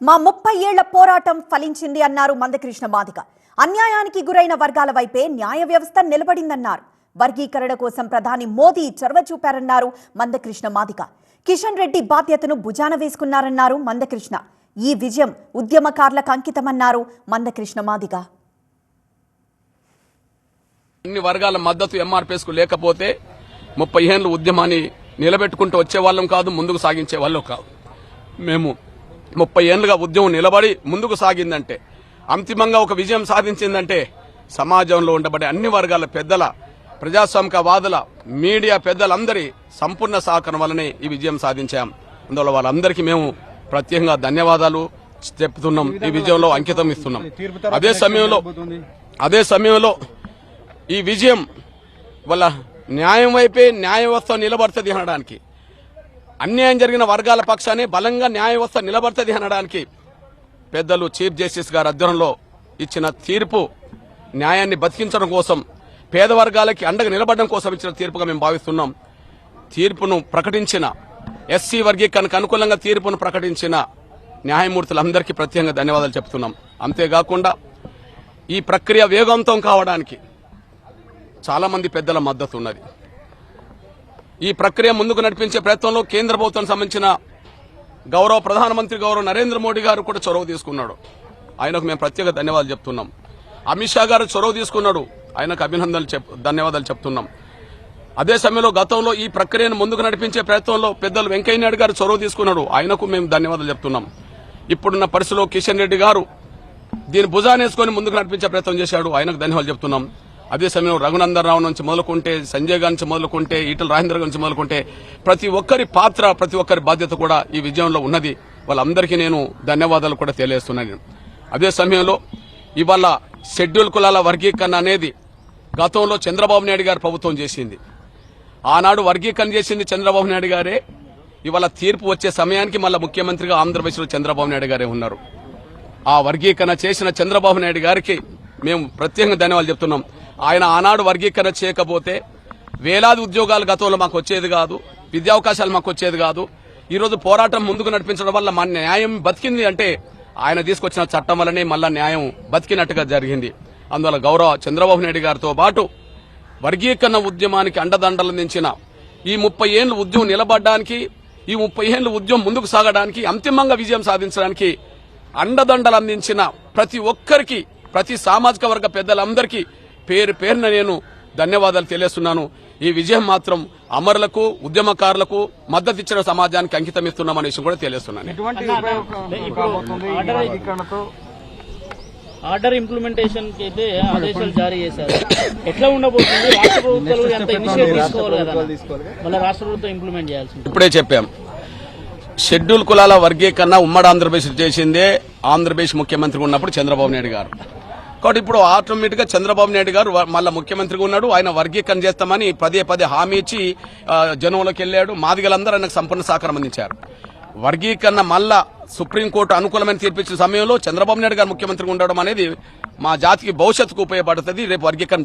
మా 30 ఏళ్ల పోరాటం ఫలించింది అన్నారు మందకృష్ణ మాదిగ. అన్యాయానికి గురైన వర్గాల వైపే న్యాయ వ్యవస్థ నిలబడిందన్నారు. వర్గీకరణ కోసం ప్రధాని మోదీ చొరవ చూపారన్నారు మందకృష్ణ మాదిగ. కిషన్ రెడ్డి బాధ్యతను భుజాన వేసుకున్నారన్నారు మందకృష్ణ. ఈ విజయం ఉద్యమకారులకు అంకితమన్నారు మందకృష్ణ మాదిగ. అన్ని వర్గాల మద్దతు ఎంఆర్పీఎస్కు లేకపోతే 30 ఏళ్ల ఉద్యమాన్ని నిలబెట్టుకుంటూ వచ్చే వాళ్ళం కాదు, ముందుకు సాగించే వాళ్ళం కాదు. మేము 30 ఏళ్లుగా ఉద్యమం నిలబడి ముందుకు సాగిందంటే, అంతిమంగా ఒక విజయం సాధించిందంటే సమాజంలో ఉండబడే అన్ని వర్గాల పెద్దల, ప్రజాస్వామికవాదుల, మీడియా పెద్దలందరి సంపూర్ణ సహకారం వల్లనే ఈ విజయం సాధించాం. అందువల్ల వాళ్ళందరికీ మేము ప్రత్యేకంగా ధన్యవాదాలు చెప్తున్నాం. ఈ విజయంలో అంకితం ఇస్తున్నాం. అదే సమయంలో ఈ విజయం వల్ల న్యాయం వైపే న్యాయ వ్యవస్థ నిలబడుతుంది అనడానికి, అన్యాయం జరిగిన వర్గాల పక్షానే బలంగా న్యాయ వ్యవస్థ నిలబడుతుంది అనడానికి పెద్దలు చీఫ్ జస్టిస్ గారి ఆధ్వర్యంలో ఇచ్చిన తీర్పు న్యాయాన్ని బతికించడం కోసం, పేద వర్గాలకి అండగా నిలబడడం కోసం ఇచ్చిన తీర్పుగా మేము భావిస్తున్నాం. తీర్పును ప్రకటించిన ఎస్సీ వర్గీకరణకు అనుకూలంగా తీర్పును ప్రకటించిన న్యాయమూర్తులందరికీ ప్రత్యేకంగా ధన్యవాదాలు చెప్తున్నాం. అంతేకాకుండా ఈ ప్రక్రియ వేగవంతం కావడానికి చాలా మంది పెద్దల మద్దతు ఉన్నది. ఈ ప్రక్రియ ముందుకు నడిపించే ప్రయత్నంలో కేంద్ర ప్రభుత్వానికి సంబంధించిన గౌరవ ప్రధానమంత్రి గౌరవ నరేంద్ర మోడీ గారు కూడా చొరవ తీసుకున్నాడు. ఆయనకు మేము ప్రత్యేక ధన్యవాదాలు చెప్తున్నాం. అమిత్ షా గారు చొరవ తీసుకున్నాడు, ఆయనకు ధన్యవాదాలు చెప్తున్నాం. అదే సమయంలో గతంలో ఈ ప్రక్రియను ముందుకు నడిపించే ప్రయత్నంలో పెద్దలు వెంకయ్య నాయుడు గారు చొరవ తీసుకున్నాడు, ఆయనకు మేము ధన్యవాదాలు చెప్తున్నాం. ఇప్పుడున్న పరిస్థితిలో కిషన్ రెడ్డి గారు దీన్ని భుజానేసుకొని ముందుకు నడిపించే ప్రయత్నం చేశాడు, ఆయనకు ధన్యవాదాలు చెప్తున్నాం. అదే సమయంలో రఘునందన్ రావు నుంచి మొదలుకుంటే, సంజయ్ గారి నుంచి మొదలుకుంటే, ఈటల రాజేంద్ర నుంచి మొదలుకుంటే ప్రతి ఒక్కరి పాత్ర, ప్రతి ఒక్కరి బాధ్యత కూడా ఈ విజయంలో ఉన్నది. వాళ్ళందరికీ నేను ధన్యవాదాలు కూడా తెలియజేస్తున్నాను. అదే సమయంలో ఇవాళ షెడ్యూల్ కులాల వర్గీకరణ అనేది గతంలో చంద్రబాబు నాయుడు గారు ప్రభుత్వం చేసింది. ఆనాడు వర్గీకరణ చేసింది చంద్రబాబు నాయుడు గారే. ఇవాళ తీర్పు వచ్చే సమయానికి మళ్ళా ముఖ్యమంత్రిగా ఆంధ్రప్రదేశ్లో చంద్రబాబు నాయుడు గారే ఉన్నారు. ఆ వర్గీకరణ చేసిన చంద్రబాబు నాయుడు గారికి మేము ప్రత్యేకంగా ధన్యవాదాలు చెప్తున్నాం. ఆయన ఆనాడు వర్గీకరణ చేయకపోతే వేలాది ఉద్యోగాలు గతంలో మాకు వచ్చేది కాదు, విద్యావకాశాలు మాకు వచ్చేది కాదు. ఈరోజు పోరాటం ముందుకు నడిపించడం వల్ల మన న్యాయం బతికింది అంటే ఆయన తీసుకొచ్చిన చట్టం వల్లనే మళ్ళా న్యాయం బతికినట్టుగా జరిగింది. అందువల్ల గౌరవ చంద్రబాబు నాయుడు గారితో పాటు వర్గీకరణ ఉద్యమానికి అండదండలందించిన ఈ 30 ఏళ్ల ఉద్యమం నిలబడడానికి, ఈ 30 ఏళ్ల ఉద్యమం ముందుకు సాగడానికి, అంతిమంగా విజయం సాధించడానికి అండదండలు అందించిన ప్రతి ఒక్కరికి, ప్రతి సామాజిక వర్గ పెద్దలందరికీ పేరు పేరున నేను ధన్యవాదాలు తెలియజేస్తున్నాను. ఈ విజయం మాత్రం అమరులకు, ఉద్యమకారులకు, మద్దతు ఇచ్చిన సమాజానికి అంకితం ఇస్తున్నామనే విషయం కూడా తెలియజేస్తున్నాను. ఆర్డర్ ఇంప్లిమెంటేషన్ కి అయితే ఆదేశాలు జారీ చేశారు. ఎట్లా ఉండబోతుంది? రాష్ట్ర ప్రభుత్వాలు ఎంత ఇనిషియేటివ్ తీసుకోవాలి కదా, మళ్ళీ రాష్ట్ర ప్రభుత్వం ఇంప్లిమెంట్ చేయాల్సింది. ఇప్పుడే చెప్పాం, షెడ్యూల్ కులాల వర్గీకరణ ఉమ్మడి ఆంధ్రప్రదేశ్ చేసిందే ఆంధ్రప్రదేశ్ ముఖ్యమంత్రి ఉన్నప్పుడు చంద్రబాబు నాయుడు గారు. కాబట్టి ఇప్పుడు ఆటోమేటిక్ గా చంద్రబాబు నాయుడు గారు మళ్ళా ముఖ్యమంత్రిగా ఉన్నాడు. ఆయన వర్గీకరణ చేస్తామని పదే హామీ ఇచ్చి జనంలోకి వెళ్లాడు. మాదిగలందరూ ఆయనకు సంపూర్ణ సహకారం అందించారు. వర్గీకరణ మళ్ళా సుప్రీంకోర్టు అనుకూలమైన తీర్పిచ్చిన సమయంలో చంద్రబాబు నాయుడు గారు ముఖ్యమంత్రిగా ఉండడం అనేది మా జాతికి భవిష్యత్తుకు ఉపయోగపడుతుంది. రేపు వర్గీకరణ